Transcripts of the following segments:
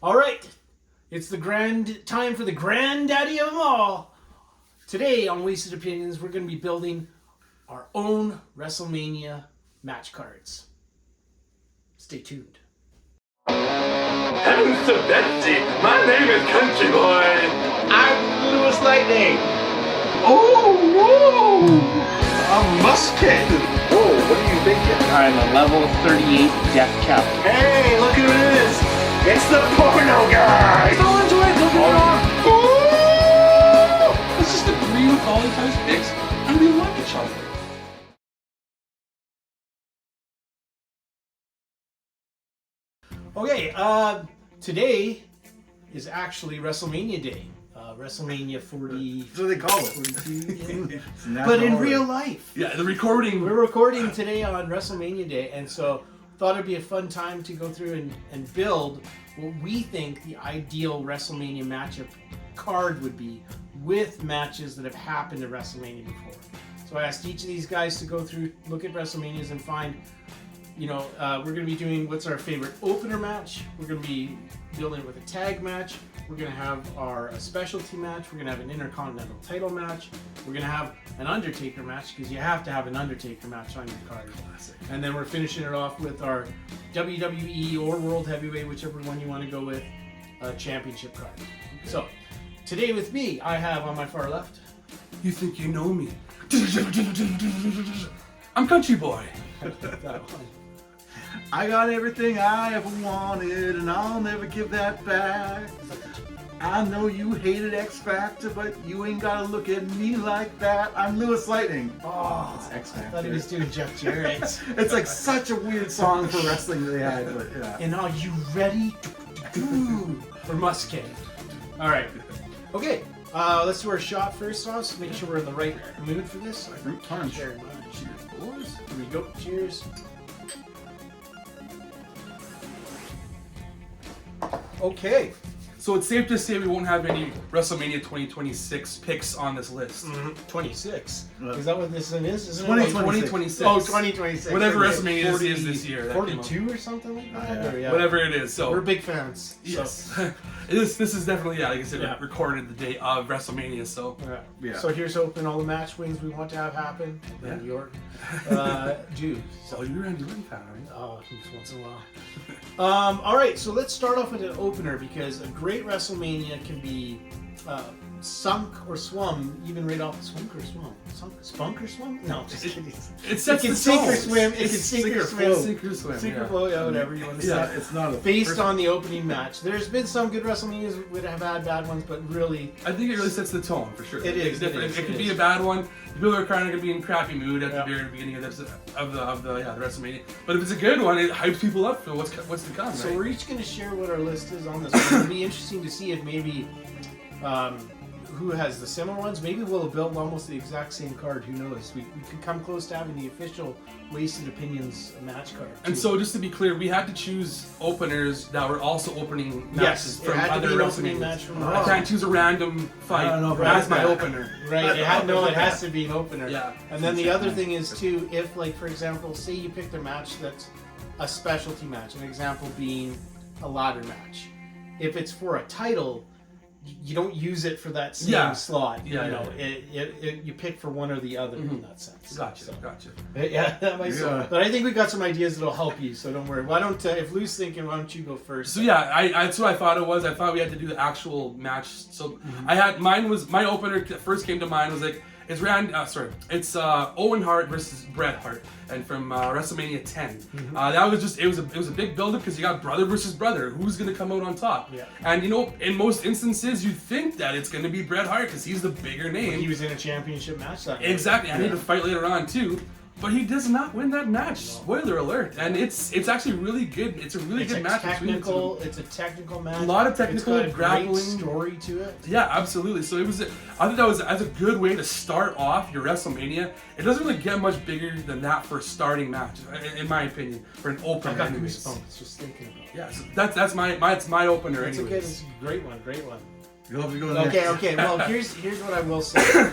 All right, it's the grand time for the granddaddy of them all. Today on Wasted Opinions, we're going to be building our own WrestleMania match cards. Stay tuned. Heavens to Betsy, my name is CountryBoy. I'm LewisLightning. Oh, whoa! I'm MussKeg. Whoa, what are you thinking? I'm a level 38 death count. Hey, look who it is! It's the porno guy! Don't enjoy it, don't get it off. Ooh! Let's just agree with all each other's picks and we like each other. Okay, today is actually WrestleMania Day. WrestleMania 40. That's what they call it. 42. It's But in real life. Yeah, the recording. We're recording today on WrestleMania Day, and so thought it'd be a fun time to go through and build what we think the ideal WrestleMania matchup card would be with matches that have happened at WrestleMania before. So I asked each of these guys to go through, look at WrestleManias and find, we're going to be doing what's our favorite opener match. We're going to be building it with a tag match. We're going to have a specialty match. We're going to have an intercontinental title match. We're going to have an Undertaker match because you have to have an Undertaker match on your card. Classic. And then we're finishing it off with our WWE or World Heavyweight, whichever one you want to go with, championship card. So today with me, I have on my far left. You think you know me? I'm CountryBoy. That one. I got everything I ever wanted, and I'll never give that back. I know you hated X Factor, but you ain't gotta look at me like that. I'm LewisLightning. Oh, It's X I thought Factor. he was doing Jeff Jarrett. It's like such a weird song for wrestling that they had, but yeah. And are you ready for MussKeg? All right. Okay. Let's do our shot first off. So make sure we're in the right mood for this. Fruit punch. Very much. Cheers, boys. Here we go. Cheers. Okay. So it's safe to say we won't have any WrestleMania 2026 picks on this list. 26. Uh, Is that what this one is? Isn't 2026. it? Oh, 2026. Whatever Okay. WrestleMania is this year. that came 42 or something like that? Yeah. Or, yeah. Whatever it is. So We're big fans. yes, this is definitely like I said, Yeah. recorded the day of WrestleMania. So So, Yeah. So here's hoping all the match wins we want to have happen. Yeah. New York. Dude. so you're Randy Orton fan, right? Oh, just once in a while. All right, so let's start off with an opener because a great WrestleMania can be sunk or swum, even right off spunk or swum. Spunk or swum? No, just kidding. It sets It can the sink or tone. swim. It can It's sink or flow. swim. Sink or swim. Sink or yeah. flow, yeah, whatever you want to Yeah. say. It's not a Based on the opening match. There's been some good WrestleManias that have had bad ones, but really, I think it really sets the tone for sure. It is, It's different. it is, It could it be is. a bad one. People are kind of gonna be in crappy mood at Yeah. the very beginning of the WrestleMania. But if it's a good one, it hypes people up for what's to come. so right? we're each going to share what our list is on this one. It'll be interesting to see if maybe who has the similar ones. Maybe we'll have built almost the exact same card. Who knows? We could come close to having the official Wasted Opinions match card. And too. so, just to be clear, we had to choose openers that were also opening matches Yes, it from had to other be an opening WrestleManias. match from I can't choose a random fight I don't know if as I my like that. opener. Right, it has to be an opener. Yeah. And then the other thing is too, if like for example, say you picked a match that's a specialty match, an example being a ladder match. If it's for a title, you don't use it for that same Yeah. slot. Yeah, you yeah, know, It you pick for one or the other in that sense. Gotcha, So, gotcha. yeah, that might Yeah. But I think we got some ideas that'll help you, so don't worry. Why don't if Lou's thinking, why don't you go first? So yeah, that's what I thought it was. I thought we had to do the actual match. So I had my opener that first came to mind was like it's Owen Hart versus Bret Hart, and from WrestleMania 10. That was just it was a big build up because you got brother versus brother. Who's gonna come out on top? Yeah. And in most instances, you think that it's gonna be Bret Hart because he's the bigger name. He was in a championship match that night. Exactly. I need to fight later on too. But he does not win that match. Spoiler alert. And it's actually really good. It's a really good match between the two. It's a technical match. A lot of technical it's got a grappling. great story to it. Yeah, absolutely. So I think that's a good way to start off your WrestleMania. It doesn't really get much bigger than that for a starting match, in my opinion, for an I opener. got anyways. goosebumps just thinking about it. Yeah, so that's my opener. It's anyways. a great one, great one. You'll have to go Okay, next. okay. Well, here's what I will say.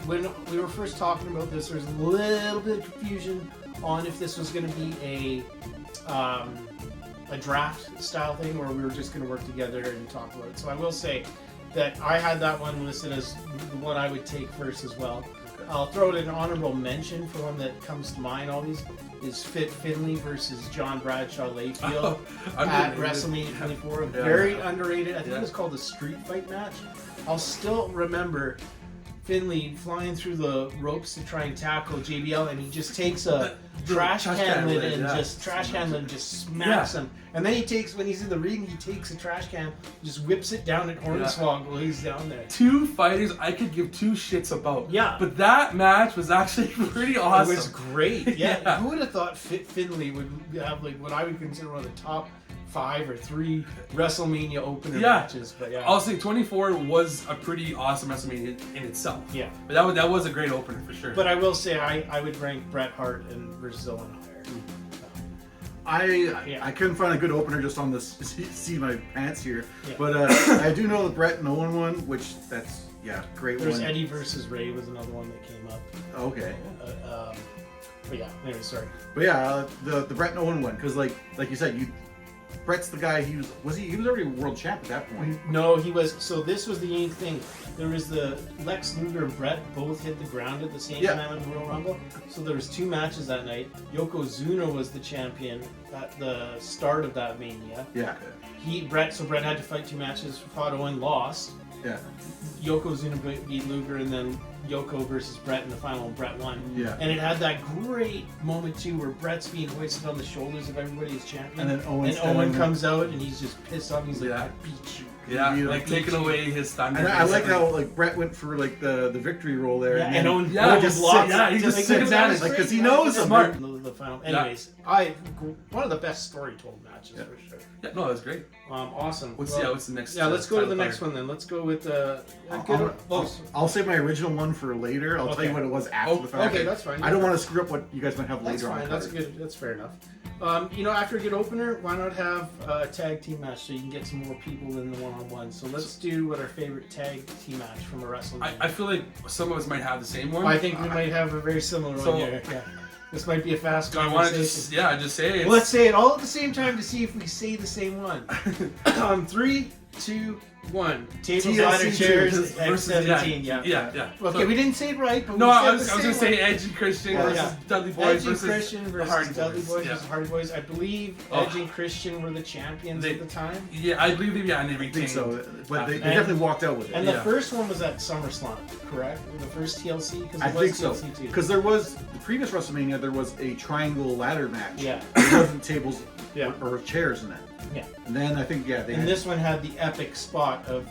When we were first talking about this, there was a little bit of confusion on if this was going to be a a draft style thing where we were just going to work together and talk about it. So I will say that I had that one listed as the one I would take first as well. I'll throw it an honorable mention for one that comes to mind always is Fit Finlay versus John Bradshaw Layfield at WrestleMania 24. Very underrated. I think it was called the Street Fight match. I'll still remember Finlay flying through the ropes to try and tackle JBL, and he just takes a trash can lid and just smacks him. And then he takes, when he's in the ring, he takes a trash can, just whips it down at Hornswoggle while he's down there. Two fighters I could give two shits about. Yeah. But that match was actually pretty awesome. It was great. Yeah. Who would have thought Finlay would have like what I would consider one of the top 5 or 3 WrestleMania opener matches? But yeah. I'll say 24 was a pretty awesome WrestleMania in itself. Yeah. But that was a great opener for sure. But I will say I would rank Bret Hart and versus Owen higher. I couldn't find a good opener just on this see my pants here, Yeah. but I do know the Bret and Owen one, which that's great There's one. Eddie versus Ray was another one that came up. Okay. But yeah, anyway, sorry. But yeah, the Bret and Owen one, because like you said, Bret's the guy. He was already world champ at that point. No, he was. So this was the unique thing. There was the Lex Luger and Bret both hit the ground at the same time in the Royal Rumble. So there was 2 matches that night. Yokozuna was the champion at the start of that Mania. Yeah. Bret had to fight 2 matches. Fought Owen, lost. Yeah. Yokozuna beat Luger, and then Yoko versus Bret in the final, and Bret won. Yeah. And it had that great moment too where Bret's being hoisted on the shoulders of everybody as champion. And then Owen comes out and he's just pissed off. He's like, I beat you. Yeah, like taking away his thunder. And I like how like Bret went for like the victory roll there. Yeah, and Owen just lost. sits, he just sits down because he knows him. Smart. The final. Anyways, one of the best story told matches for sure. Yeah, no, that was great. Awesome. What's the next? Yeah, let's go to the next one then. Let's go with I'll save my original one for later. I'll tell you what it was after the fact. Okay, that's fine. I don't want to screw up what you guys might have That's later fine. on. That's good. That's fair enough. After a good opener, why not have a tag team match so you can get some more people in the one-on-one? So let's do what our favorite tag team match from a WrestleMania. I feel like some of us might have the same one. I think we might have a very similar one here. Yeah. This might be a fast Do I conversation. want to just say it? Let's say it all at the same time to see if we say the same one. 3, 2, 1. Tables, TLC ladder, chairs, versus X17. Yeah. Okay, we didn't say it right, but No, we I was said going the to same say Edge and Christian one. versus Dudley Boys Edge and versus Christian the versus Hardy Dudley Boys Yeah. versus Hardy Boys. I believe Edge and Christian were the champions at the time. Yeah, I believe they and they I think so, but they And- definitely walked out with it. And the first one was at SummerSlam, correct? The first TLC? Because I think so. Because there was the previous WrestleMania, there was a triangle ladder match. Yeah. There wasn't tables Yeah. or chairs in it. Yeah. And then I think they And had this one had the epic spot of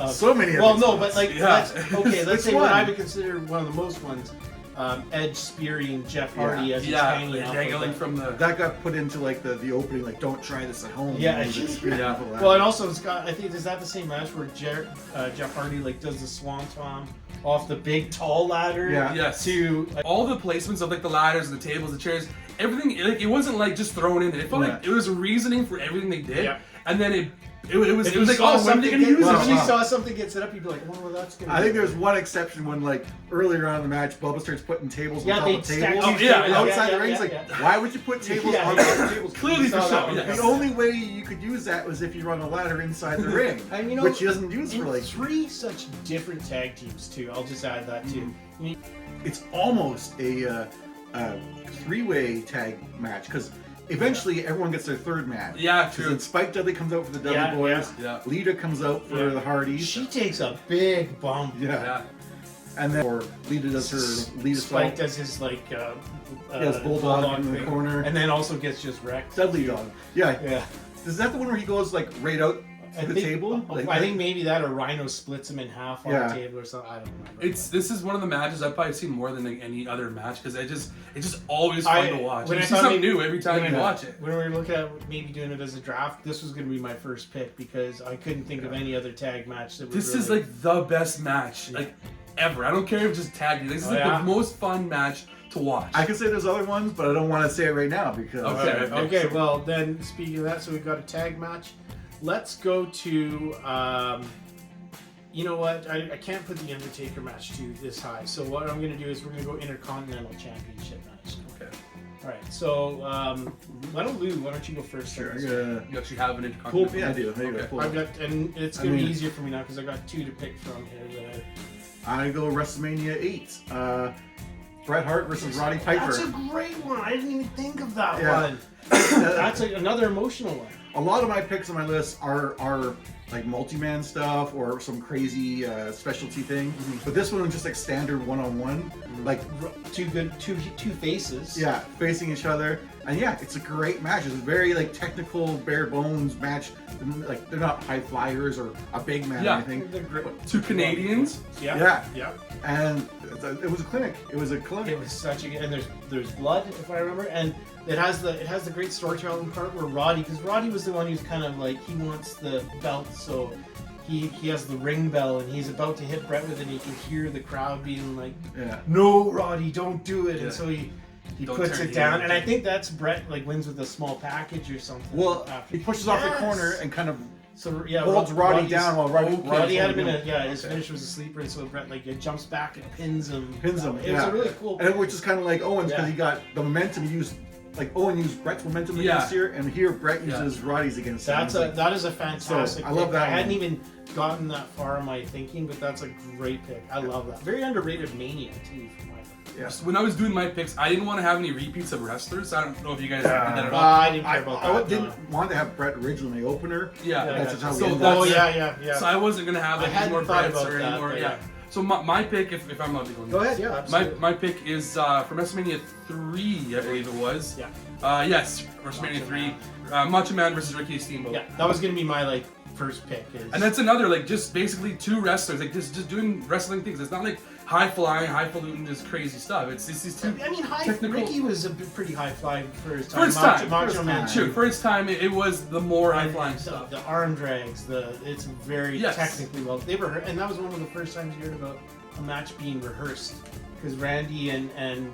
so many. Well, epic no, spots. but like Yeah. let's Which say one? what I would consider one of the most ones. Edge spearing Jeff Hardy as he's hanging off of dangling the- from the. that got put into like the opening, like don't try this at home. Yeah. You know, just scream Yeah. off of that. Well, and also it's got. I think is that the same match where Jeff Hardy like does the swanton off the big tall ladder. Yeah. Yes. To All the placements of like the ladders, the tables, the chairs, everything. Like it wasn't like just thrown in there. It felt like it was reasoning for everything they did. Yeah. And then it was if you like, saw oh, when are they something gonna use if you it? saw something get set up, you'd be like, well, that's gonna. I think there's one exception when like earlier on in the match, Bubba starts putting tables Yeah, on they top of stack tables. two tables. Outside the ring, yeah, it's yeah. like, why would you put tables Yeah, on yeah. top of tables? Clearly for saw that sure. one. Yes. The only way you could use that was if you run a ladder inside the ring, And which he doesn't use for like. 3 such different tag teams too. I'll just add that too. It's almost a 3-way tag match because eventually everyone gets their third match. Yeah, 'Cause true. then Spike Dudley comes out for the Dudley Yeah, Boys. yeah. Lita comes out for the Hardys. She takes a big bump. Yeah. And then or Lita does her Lita Spike Spike. does his like Yes, Bulldog in the thing, corner. and then also gets just wrecked. Dudley Dog. Yeah. Yeah, Is that the one where he goes like right out I to the think, table? Like, I think maybe that or Rhino splits him in half on Yeah. the table or something. I don't remember. This is one of the matches I've probably seen more than like any other match because it's just always fun to watch. when You I see thought something maybe- new every time you watch it. When we were looking at maybe doing it as a draft, this was going to be my first pick because I couldn't think of any other tag match that would This really... is like the best match like ever. I don't care if it's just tag. This is like the most fun match to watch. I could say there's other ones, but I don't want to say it right now because. Okay. Okay, well then, speaking of that, so we've got a tag match. Let's go to, you know what? I can't put the Undertaker match to this high. So what I'm going to do is we're going to go Intercontinental Championship match. Okay. All right, so why don't you go first? Sure. Sure. You actually have an Cool. intercontinental. Yeah, I do. There you go. Okay. Cool. I've got, and it's gonna be easier for me now because I got 2 to pick from here. That I go WrestleMania 8. Bret Hart versus Roddy Piper. That's a great one. I didn't even think of that Yeah. one. That's another emotional one. A lot of my picks on my list are like multi-man stuff or some crazy specialty thing. But this one was just like standard one-on-one. Like Two faces. yeah, facing each other. And yeah, it's a great match. It's a very like technical, bare bones match. Like they're not high flyers or a big man Yeah. or anything. They're great. 2 Canadians. Yeah. Yeah. And it was a clinic. It was a clinic. It was such a good, and there's blood, if I remember, and it has the great storytelling part where because Roddy was the one who's kind of like, he wants the belt, so he has the ring bell and he's about to hit Bret with it, and he can hear the crowd being like, no, Roddy, don't do it, and so he Don't puts turn it down, heel. and I think that's Bret like wins with a small package or something. Well, after. he pushes off the Yes! corner and kind of So yeah, holds Roddy down while Roddy had him in holds him. his finish was a sleeper, and so Bret like it jumps back and pins him. It was yeah. a really cool. And which is kind of like Owens because Yeah. he got the momentum used. Like Owen used Bret's momentum against here, and here Bret uses Roddy's against him. That is a fantastic. So, I love pick. that I hadn't one. even gotten that far in my thinking, but that's a great pick. I love that. Very underrated Mania too, for my pick. Yeah. When I was doing my picks, I didn't want to have any repeats of wrestlers. I don't know if you guys did that at all. I didn't care about I that. didn't want to have Bret originally opener. Yeah, That's just how we So ended Oh up. yeah. So I wasn't gonna have I like, any hadn't more thought Brets about or that, any more. but Yeah. yeah. So my pick, if I'm allowed to go. Go ahead. Yeah, absolutely. My pick is from WrestleMania 3, I believe it was. Yeah. Yes, WrestleMania 3. Macho Man versus Ricky Steamboat. Yeah, that was gonna be my like first pick. And that's another like just basically 2 wrestlers like just doing wrestling things. It's not like high flying, highfalutin, just crazy stuff. It's these 2 I mean, technical. Ricky was a pretty high flying for his time. For his time. Macho Man. True. For its time, it was the more high flying The- stuff. The arm drags, it's very Yes. technically well. They were, and that was one of the first times you heard about a match being rehearsed, because Randy and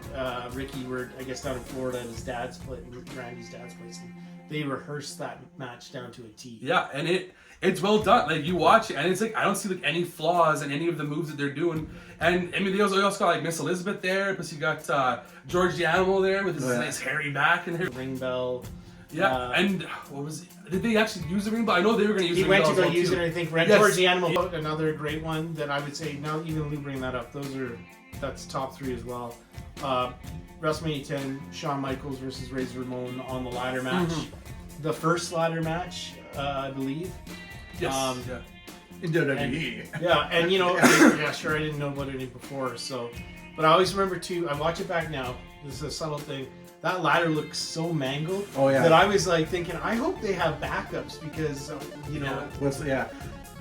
Ricky were, I guess, down in Florida at his dad's place, Randy's dad's place. And they rehearsed that match down to a T. Yeah, and it's well done. Like you watch it, and it's like I don't see like any flaws in any of the moves that they're doing. And I mean, they also got like Miss Elizabeth there, plus you got George the Animal there with his nice hairy back and hair. Ring bell. Yeah, and what was it? Did they actually use the ring bell? I know they were going to use He the ring went bell. to go use it, too. and I think Yes. George the Animal, another great one that I would say, now even Lou bringing that up, that's top 3 as well. WrestleMania 10, Shawn Michaels versus Razor Ramon on the ladder match. The first ladder match, I believe. Yes. Yeah. In WWE. Yeah, and you know, yeah, sure, I didn't know about it before, so, but I always remember too, I watch it back now, this is a subtle thing, that ladder looks so mangled that I was like thinking, I hope they have backups because, you know.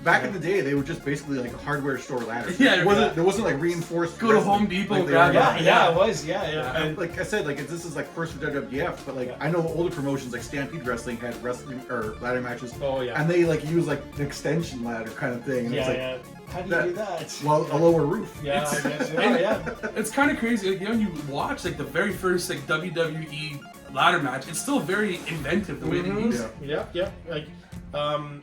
Back in the day, they were just basically like a hardware store ladder. Yeah, There wasn't like reinforced. Go to wrestling Home Depot like and they grab are it. now. It was, And like I said, like this is like first for WWF, but like I know older promotions like Stampede Wrestling had wrestling or ladder matches. Oh yeah. And they like use like an extension ladder kind of thing. And it's like, How do you do that? Well, a lower roof. Yeah, I guess. Yeah. It's kind of crazy. Like, you know, you watch like the very first like WWE ladder match. It's still very inventive the way they use it. Yeah. Like,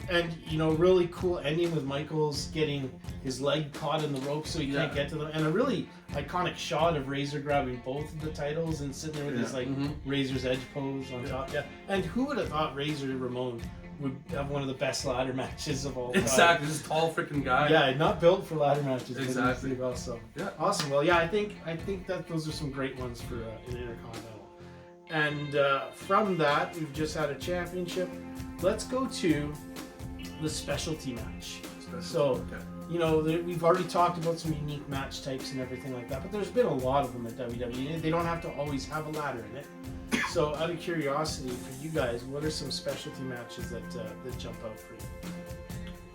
and you know, really cool ending with Michaels getting his leg caught in the rope so he can't get to them, and a really iconic shot of Razor grabbing both of the titles and sitting there with his like Razor's Edge pose on top. Yeah. And who would have thought Razor Ramon would have one of the best ladder matches of all time? Exactly, this tall freaking guy. Yeah, not built for ladder matches. Exactly. But well, so yeah, awesome. Well, yeah, I think that those are some great ones for an Intercontinental. And from that, we've just had a championship. Let's go to the specialty match. You know, we've already talked about some unique match types and everything like that, but there's been a lot of them at WWE. They don't have to always have a ladder in it. So, out of curiosity for you guys, what are some specialty matches that jump out for you?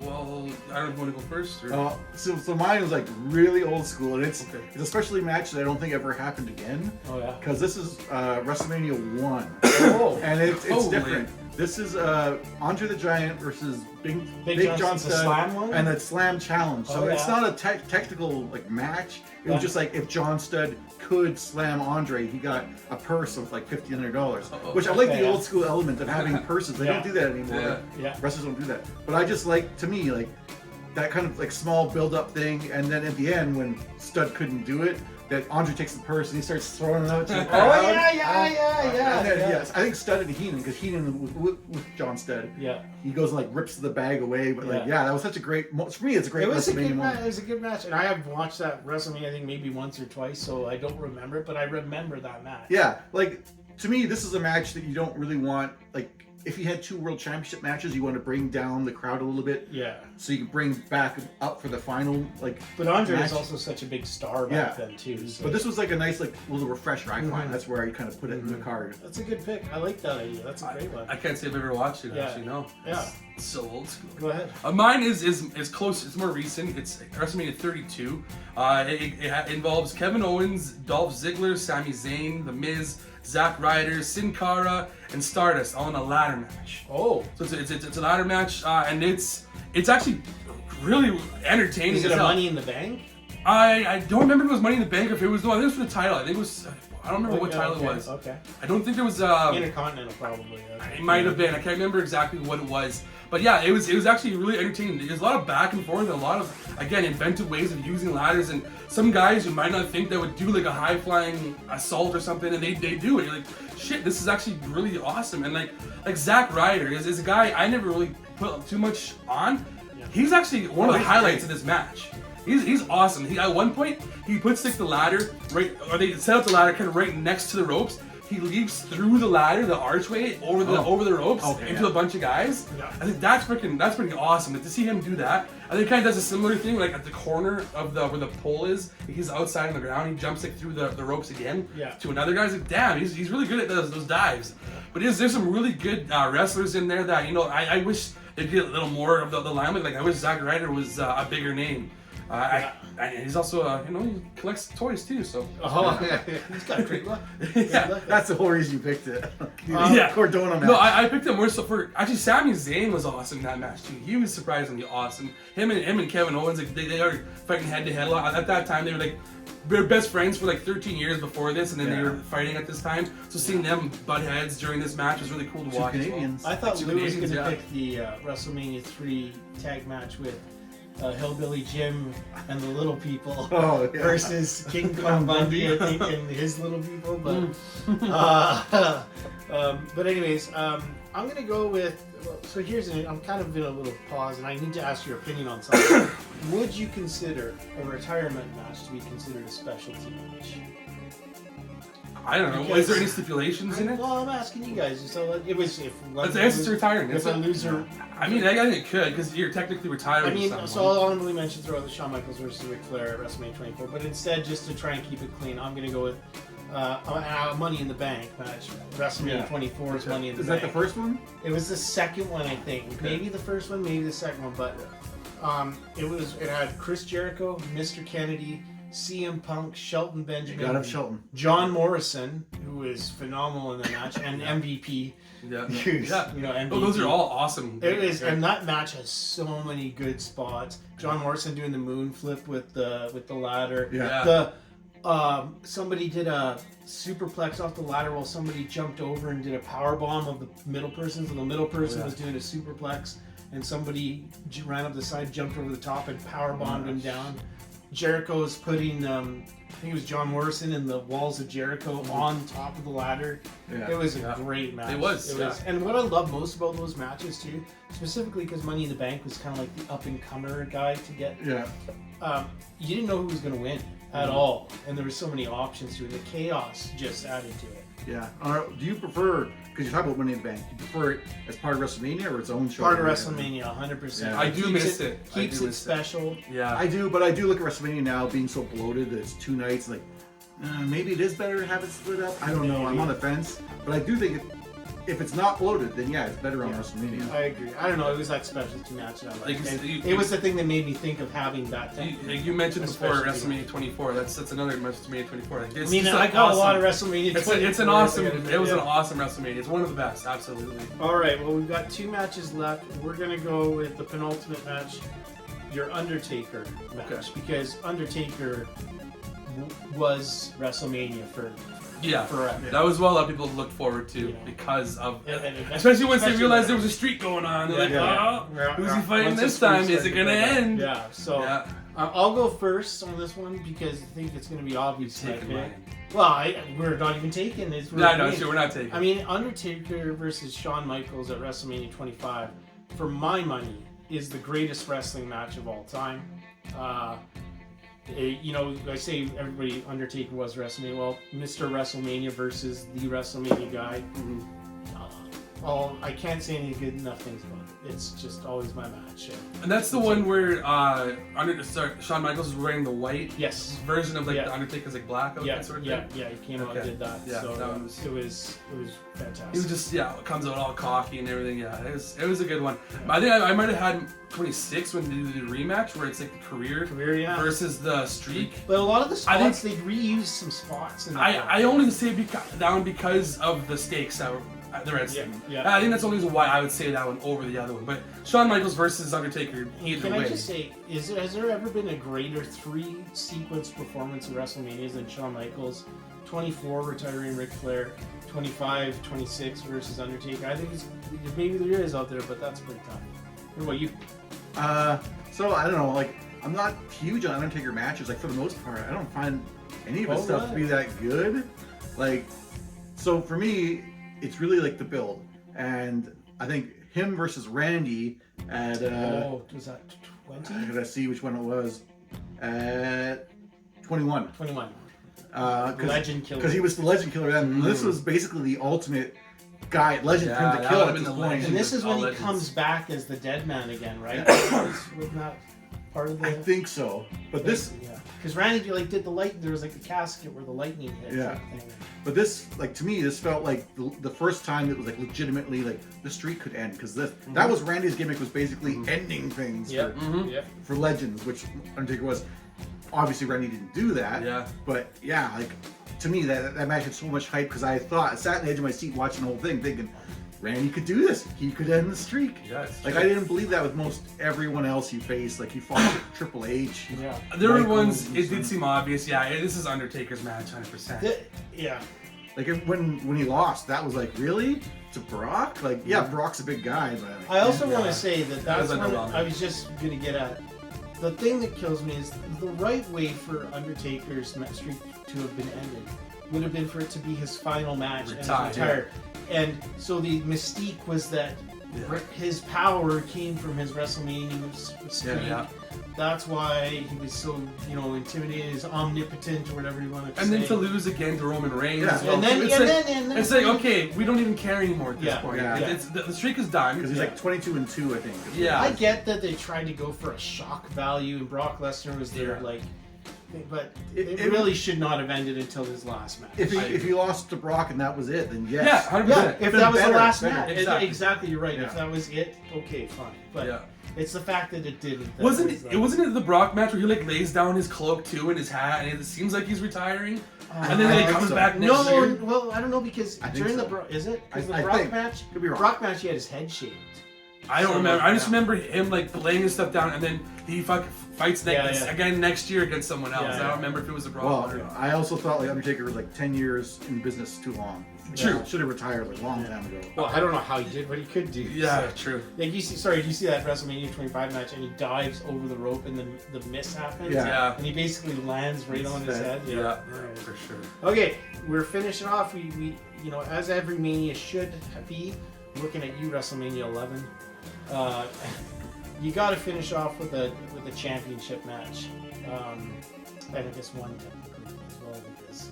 Well, I don't know if you want to go first. Or... So mine was like really old school, and it's a specialty match that I don't think ever happened again. Oh yeah. Because this is WrestleMania 1. Oh. And it's different. This is Andre the Giant versus Big John the Studd slam one? and the Slam Challenge. So it's yeah. not a technical like match. It was just like if John Studd could slam Andre, he got a purse of like $1,500. Which I like the old school element of having purses. They don't do that anymore. Yeah. Wrestlers don't do that. But I just like, to me, like that kind of like small build-up thing, and then at the end when Studd couldn't do it, that Andre takes the purse and he starts throwing it out to the Oh crowd. yeah. And then, yes, I think Studd and Heenan, because Heenan with John Studd, Yeah. he goes and like rips the bag away. But like, Yeah. that was such a great. For me, it's a great It was a WrestleMania good match. moment. It was a good match, and I have watched that WrestleMania I think maybe once or twice, so I don't remember it, but I remember that match. Yeah, like to me, this is a match that you don't really want. Like, if you had 2 World Championship matches, you want to bring down the crowd a little bit, Yeah. so you can bring back up for the final. Like, But Andre match. was also such a big star back then too. So. But this was like a nice like little refresher. I find Mhm. that's where I kind of put it in the card. That's a good pick. I like that idea. That's a great one. I can't say I've ever watched it. Yeah. Actually, no. Yeah. It's so old school. Go ahead. Mine is close. It's more recent. It's WrestleMania 32. It involves Kevin Owens, Dolph Ziggler, Sami Zayn, The Miz, Zack Ryder, Sin Cara, and Stardust all in a ladder match. Oh. So it's a ladder match, and it's actually really entertaining. Is it as a hell. Money in the Bank? I don't remember if it was Money in the Bank or if it was. No, I think it was for the title. I think it was. I don't remember what Okay, title okay, it was. Okay. I don't think there was. Intercontinental probably. It might have been. I can't remember exactly what it was. But yeah, it was actually really entertaining. There's a lot of back and forth and a lot of, again, inventive ways of using ladders. And some guys you might not think that would do like a high-flying assault or something, and they do it. You're like, shit, this is actually really awesome. And like Zack Ryder is a guy I never really put too much on. He's actually one of the highlights of this match. He's awesome. At one point, he puts like the ladder right, or they set up the ladder kind of right next to the ropes. He leaps through the ladder, the archway, over the ropes into a bunch of guys. Yeah. I think that's pretty awesome. Like, to see him do that, I think he kind of does a similar thing, like at the corner of where the pole is. He's outside on the ground. He jumps like through the ropes again to another guy. Like, damn, he's really good at those dives. But there's some really good wrestlers in there that I wish they'd get a little more of the limelight. Like I wish Zack Ryder was a bigger name. And he's also, he collects toys too, so. Oh, yeah. He's got great luck. Yeah. That's the whole reason you picked it. Yeah. Cordona match. No, I picked him more so for, actually Sami Zayn was awesome in that match too. He was surprisingly awesome. Him and Kevin Owens, like, they are fighting head to head. At that time, they were best friends for like 13 years before this, and then they were fighting at this time. So seeing them butt heads during this match was really cool to watch. Canadians. I thought Lou was going to yeah. pick the WrestleMania 3 tag match with Hillbilly Jim and the Little People versus King Kong Bundy, I think, and his Little People. But anyways, I'm going to go with. So I'm kind of in a little pause, and I need to ask your opinion on something. Would you consider a retirement match to be considered a specialty match? I don't know. Because- Is there any stipulations in it? Well, I'm asking you guys. So it was if It's retiring. if a loser. I mean, I think it could, because you're technically retiring. I mean, someone. so I'll honorably mention throw the Shawn Michaels versus Ric Flair at WrestleMania 24, but instead, just to try and keep it clean, I'm going to go with a Money in the Bank match. WrestleMania 24's Money in the Is Bank. that the first one? It was the second one, I think. Okay. Maybe the first one, maybe the second one, but it had Chris Jericho, Mr. Kennedy, CM Punk, Shelton Benjamin, God of Shelton. John Morrison, who was phenomenal in the match, and MVP. Yeah. Who's, Yeah. MVP. Oh, those are all awesome. It is, and that match has so many good spots. John Morrison doing the moon flip with the ladder. Yeah. Somebody did a superplex off the ladder while somebody jumped over and did a power bomb of the middle person. So the middle person was doing a superplex, and somebody ran up the side, jumped over the top, and power bombed him down. Jericho was putting, I think it was John Morrison in the walls of Jericho on top of the ladder. Yeah. It was a great match. It was. And what I love most about those matches too, specifically because Money in the Bank was kind of like the up-and-comer guy to get. Yeah. You didn't know who was going to win at all, and there were so many options to it. The chaos just added to it. Yeah. Do you prefer, because you're talking about Money in the Bank, do you prefer it as part of WrestleMania or its own show? Part of WrestleMania, 100%. Yeah. I do Keeps miss it. I Keeps do it miss it. special. Yeah. I do, but I do look at WrestleMania now being so bloated that it's 2 nights. Like, maybe it is better to have it split up. I don't know. I'm on the fence, but I do think if it's not bloated, then yeah, it's better on WrestleMania. I agree. I don't know. It was that specialty match that I liked. Like, And it was the thing that made me think of having that thing. You mentioned before Especially- WrestleMania 24. That's another WrestleMania 24. Like, I mean, I got a lot of WrestleMania. It's 24 an awesome. I gotta do, It was an yeah. awesome WrestleMania. It's one of the best. Absolutely. All right. Well, we've got 2 matches left. We're gonna go with the penultimate match, your Undertaker match, Okay. because Undertaker was WrestleMania for Yeah, forever. that was what a lot of people looked forward to Yeah. because of, And especially once they especially realized when- there was a streak going on. They're like, Yeah. oh, Yeah. who's he fighting Once this the time? streak Is it started gonna go down. end? Yeah. So Yeah. I'll go first on this one because I think it's going to be obvious. You're taking my mine. pick. Well, we're not even taking this. No, no, sure, we're not taking. I mean, Undertaker versus Shawn Michaels at WrestleMania 25, for my money, is the greatest wrestling match of all time. You know, I say everybody, Undertaker was WrestleMania. Well, Mr. WrestleMania versus the WrestleMania guy. Mhm. I can't say any good enough things about it. It's just always my match. And that's the one where Shawn Michaels is wearing the white Yes. version of like Yeah. the Undertaker's like black outfit Yeah, sort of yeah, thing. yeah. He came out and Okay. did that. Yeah, So that was- it was fantastic. He was just comes out all cocky and everything. Yeah, it was a good one. But I think I might have had 26 when they did the rematch where it's like the career yeah. versus the streak. But a lot of the I think- spots they reused some spots in that. I only say that one because of the stakes that were the Red Yeah, Sting. yeah. I think that's the only reason why I would say that one over the other one. But Shawn Michaels versus Undertaker, either Can way. I just say, has there ever been a greater 3-sequence performance in WrestleMania than Shawn Michaels? 24 retiring Ric Flair, 25, 26 versus Undertaker. I think maybe there is out there, but that's pretty tough. What about you? So I don't know, like I'm not huge on Undertaker matches. Like for the most part, I don't find any of his stuff to be that good. Like, so for me, it's really like the build, and I think him versus Randy at was that 20? I gotta see which one it was at 21. 21. Legend Legend killer. because he was the legend killer, and this was basically the ultimate guy legend for him to that kill would've at been this the point. legend. And this is when he Legends. comes back as the dead man again, right? Wasn't that part of the... I think so, but this. Yeah. Because Randy did the light. There was like the casket where the lightning hit. Yeah. type thing. But this, like to me, this felt like the first time that was like legitimately like the streak could end, because that was Randy's gimmick, was basically ending things Yeah. Yeah. for legends, which Undertaker was. Obviously, Randy didn't do that. Yeah. But yeah, like to me, that match had so much hype because I sat on the edge of my seat watching the whole thing, thinking Randy could do this. He could end the streak. Yeah, it's Like true. I didn't believe that with most everyone else he faced. Like he fought Triple H. Yeah. There were Michaels ones, and it did some- seem obvious. Yeah, this is Undertaker's match, 100%. Yeah. Like when he lost, that was like really to Brock. Like yeah, Brock's a big guy, but I also want Yeah. to say that That was that's what underwhelming. I was just gonna get at. The thing that kills me is the right way for Undertaker's streak to have been ended would have been for it to be his final match Retire. and retire. And so the mystique was that Yeah. his power came from his WrestleMania streak. Yeah. That's why he was so, intimidated, is omnipotent or whatever you want to And say. then to lose again to Roman Reigns Yeah. as well. And then- it's, and like, then- it's like, okay, we don't even care anymore at this Yeah. point. Yeah. It's, the streak is done. because he's Yeah. like 22-2, I think. Yeah. I get that they tried to go for a shock value, and Brock Lesnar was there, Yeah. but It- it it- really should not have ended until his last match. If he lost to Brock and that was it, then yes. Yeah, 100%. Yeah, if Then that was better, the last better. match, Exactly. you're right. Yeah. If that was it, okay, fine. But Yeah. it's the fact that it didn't. that Wasn't was, it wasn't it the Brock match where he like lays down his cloak too and his hat and it seems like he's retiring? And then I he think comes so. back next No, year. well, I don't know because I think during so. the is it because the I Brock think. match? Could be wrong. Brock match, he had his head shaved. I don't So, remember. I just yeah. remember him like laying his stuff down and then he fights Yeah. again next year against someone else. Yeah, I yeah. don't remember if it was a Brock Well, or not. I also thought like Undertaker was like 10 years in business too long. True. Should have retired like a long time ago. Well, I don't know how he did what he could do. Yeah, So- true. Like you see, did you see that WrestleMania 25 match and he dives over the rope and the miss happens? Yeah. Yeah. And he basically lands right on his head. Yeah, Alright. for sure. Okay, we're finishing off. We as every Mania should be, looking at you, WrestleMania 11. You got to finish off with a championship match. And I guess one technically as well with this.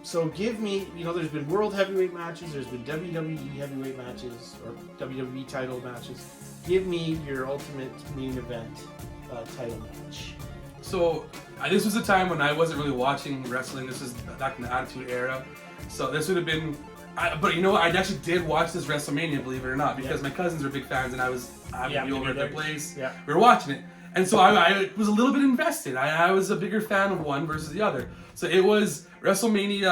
So give me, there's been World Heavyweight matches, there's been WWE Heavyweight matches, or WWE title matches. Give me your ultimate main event title match. So this was a time when I wasn't really watching wrestling. This was back in the Attitude Era. So this would have been. But you know what? I actually did watch this WrestleMania, believe it or not, because my cousins were big fans, and I was having to be over at their place. Yeah. We were watching it, and so I was a little bit invested. I was a bigger fan of one versus the other. So it was WrestleMania.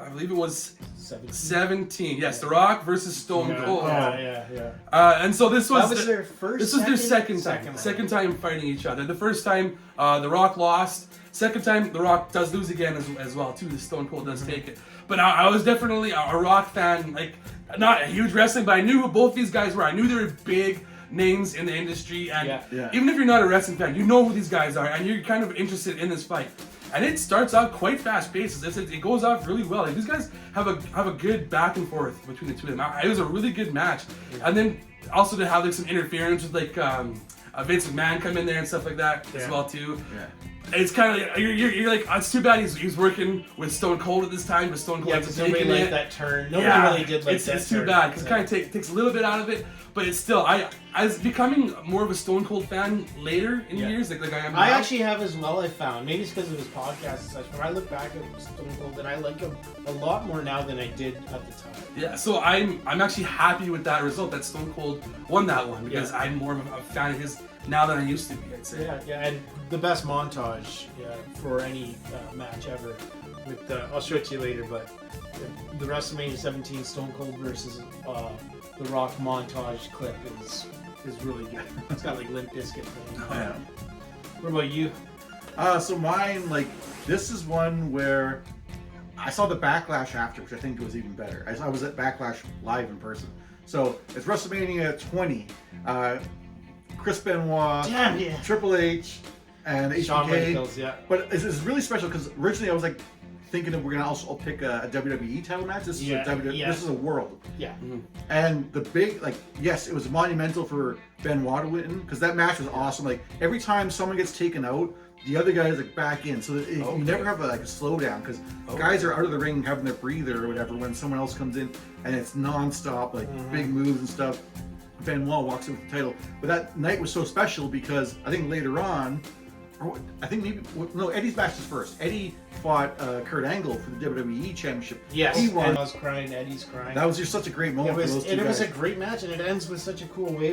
I believe it was 17. Yes, The Rock versus Stone Cold. Yeah. And so this was. That was their first. This was their second time fighting each other. The first time, The Rock lost, Second time, The Rock does lose again as well too. The Stone Cold does take it. But I was definitely a Rock fan, like not a huge wrestling, but I knew who both these guys were. I knew they were big names in the industry, and even if you're not a wrestling fan, you know who these guys are, and you're kind of interested in this fight. And it starts out quite fast-paced. It goes off really well. Like, these guys have a good back and forth between the two of them. It was a really good match, and then also to have like some interference with like Vince McMahon come in there and stuff like that as well too. Yeah. It's kind of like, you're like, oh, it's too bad he's working with Stone Cold at this time, but Stone Cold because nobody liked that turn. Nobody really did like that turn. It's too bad because it kind of takes a little bit out of it, but it's still, I was becoming more of a Stone Cold fan later in years, like I am now. I actually have as well, I found. Maybe it's because of his podcast and such, but I look back at Stone Cold and I like him a lot more now than I did at the time. Yeah, so I'm actually happy with that result, that Stone Cold won that one, because I'm more of a fan of his now than I used to be, I'd say. Yeah, and the best montage for any match ever. With I'll show it to you later, but the WrestleMania 17 Stone Cold versus The Rock montage clip is really good. It's got like Limp Bizkit thing. Yeah. What about you? So mine, like, this is one where I saw the Backlash after, which I think was even better. I was at Backlash live in person. So it's WrestleMania 20. Chris Benoit, Triple H, and HBK. But it's really special because originally I was like thinking that we're gonna also pick a WWE title match. This is this is a world. Yeah. Mm-hmm. And the big, like, yes, it was monumental for Benoit to win because that match was awesome. Like, every time someone gets taken out, the other guy is like back in, so you never have a slowdown because guys are out of the ring having their breather or whatever when someone else comes in, and it's non-stop, like big moves and stuff. Benoit walks in with the title, but that night was so special because I think later on, or I think Eddie's match was first. Eddie fought Kurt Angle for the WWE Championship. Yes, he won. I was crying. Eddie's crying. That was just such a great moment. It was a great match, and it ends with such a cool way.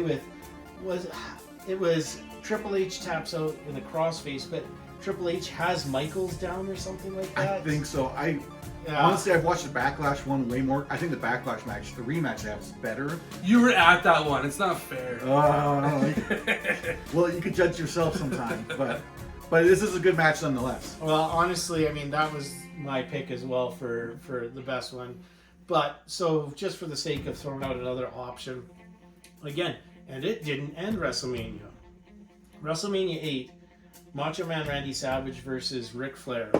It was Triple H taps out in the crossface, but Triple H has Michaels down or something like that. I think so. Honestly, I've watched the Backlash one way more. I think the Backlash match, the rematch they have, is better. You were at that one. It's not fair. Well, you could judge yourself sometime, but this is a good match nonetheless. Well, honestly, I mean, that was my pick as well for the best one. But so just for the sake of throwing out another option, again, and it didn't end WrestleMania. WrestleMania 8, Macho Man Randy Savage versus Ric Flair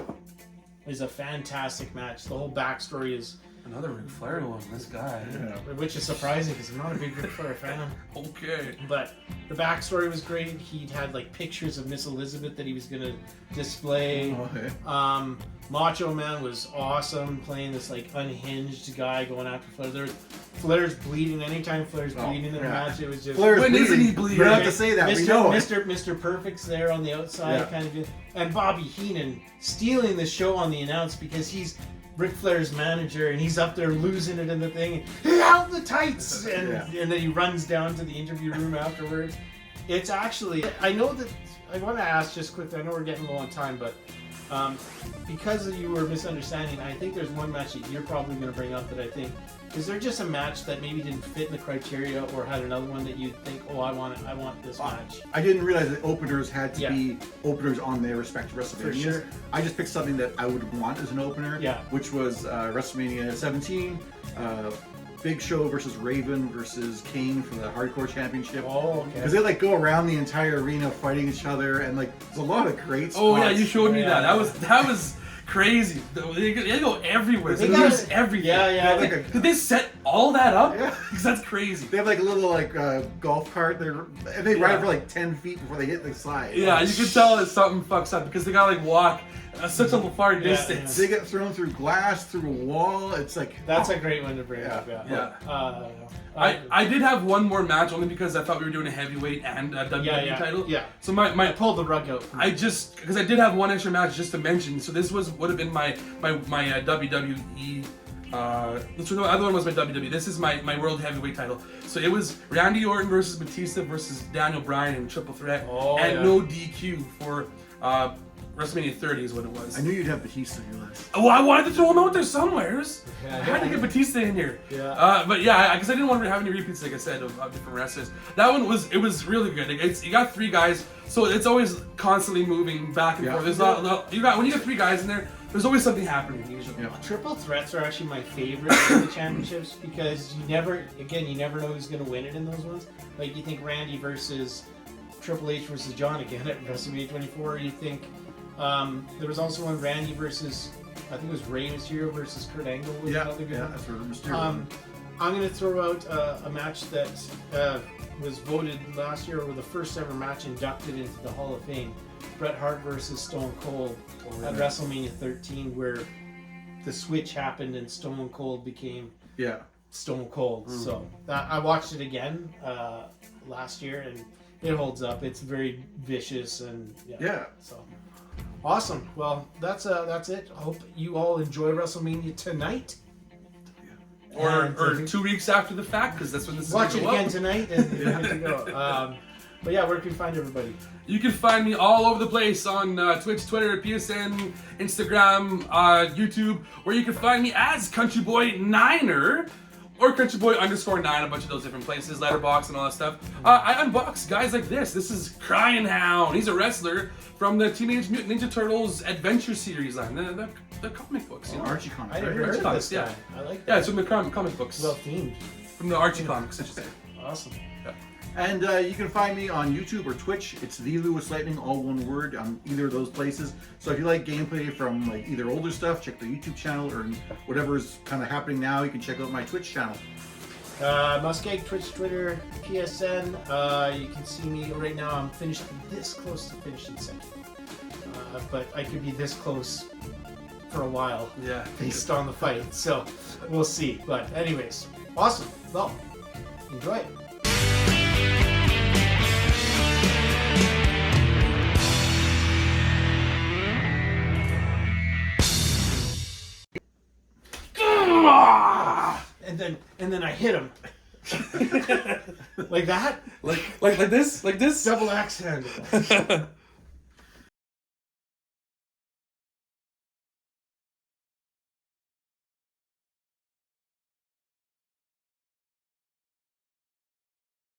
is a fantastic match. The whole backstory is another Ric Flair one. This guy, which is surprising because I'm not a big Ric Flair fan. Okay, but the backstory was great. He'd had like pictures of Miss Elizabeth that he was gonna display. Macho Man was awesome, playing this like unhinged guy going after Flair. Flair's bleeding. Anytime Flair's bleeding in a match, it was just. When isn't he bleeding? You don't have to say that. We know it. Mr. Perfect's there on the outside, kind of, and Bobby Heenan stealing the show on the announce because he's Ric Flair's manager and he's up there losing it in the thing. Out the tights, and then he runs down to the interview room afterwards. It's actually, I know that I want to ask just quickly. I know we're getting low on time, but. Because you were misunderstanding, I think there's one match that you're probably going to bring up that I think, is there just a match that maybe didn't fit in the criteria or had another one that you think, oh, I want this match? I didn't realize that openers had to be openers on their respective WrestleManias. For sure. I just picked something that I would want as an opener, which was WrestleMania 17. Big Show versus Raven versus Kane for the Hardcore Championship. Oh, okay. Because they like go around the entire arena fighting each other, and like there's a lot of great spots. Oh yeah, you showed me that. That was crazy. They go everywhere. They use everything. Yeah. Did they set all that up? Yeah. Because that's crazy. They have like a little like golf cart there, and they ride for like 10 feet before they hit the side. Yeah, you can tell that something fucks up because they gotta like walk such a far distance. They get thrown through glass, through a wall. It's like that's a great one to bring up. I did have one more match only because I thought we were doing a heavyweight and a WWE title. Yeah. So I pulled the rug out. Because I did have one extra match just to mention. So this would have been my WWE. The other one was my WWE. This is my world heavyweight title. So it was Randy Orton versus Batista versus Daniel Bryan in a triple threat, no DQ for WrestleMania 30 is what it was. I knew you'd have Batista on your list. Well, I wanted to throw him out there somewheres. Yeah, I had to get Batista in here. Yeah. But yeah, because I didn't want to have any repeats, like I said, of different wrestlers. That one was really good. You got 3 guys, so it's always constantly moving back and forth. There's when you get 3 guys in there, there's always something happening usually. Yeah. Triple threats are actually my favorite in the championships because you never know who's going to win it in those ones. Like you think Randy versus Triple H versus John again at WrestleMania 24. You think there was also one Randy versus I think it was Rey Mysterio versus Kurt Angle. Was another good one. That's where Mysterio. I'm going to throw out a match that was voted last year or the first ever match inducted into the Hall of Fame. Bret Hart versus Stone Cold at WrestleMania 13, where the switch happened and Stone Cold became Stone Cold. So I watched it again last year, and it holds up. It's very vicious and so awesome. Well, that's it. I hope you all enjoy WrestleMania tonight. Or 2 weeks after the fact, because that's when this is watch it going to again tonight and good to go. But yeah, where can you find everybody? You can find me all over the place on Twitch, Twitter, PSN, Instagram, YouTube, where you can find me as CountryBoy9er or CountryBoy_9, a bunch of those different places, Letterboxd and all that stuff. I unbox guys like this. This is Crying Hound. He's a wrestler from the Teenage Mutant Ninja Turtles Adventure Series line, the comic books. You know? Archie comics. I never right? heard of Comics, this guy. I like that. Yeah, it's from the comic books. Well themed. From the Archie comics, I should say. Awesome. And you can find me on YouTube or Twitch. It's the LewisLightning, all one word, on either of those places. So if you like gameplay from like either older stuff, check the YouTube channel, or whatever's kind of happening now, you can check out my Twitch channel. MussKeg, Twitch, Twitter, PSN. You can see me right now. I'm finished this close to finishing second, but I could be this close for a while. Yeah. Based on the fight, so we'll see. But anyways, awesome. Well, enjoy it. And then I hit him. Like that? Like this? Like this? Double axe handle.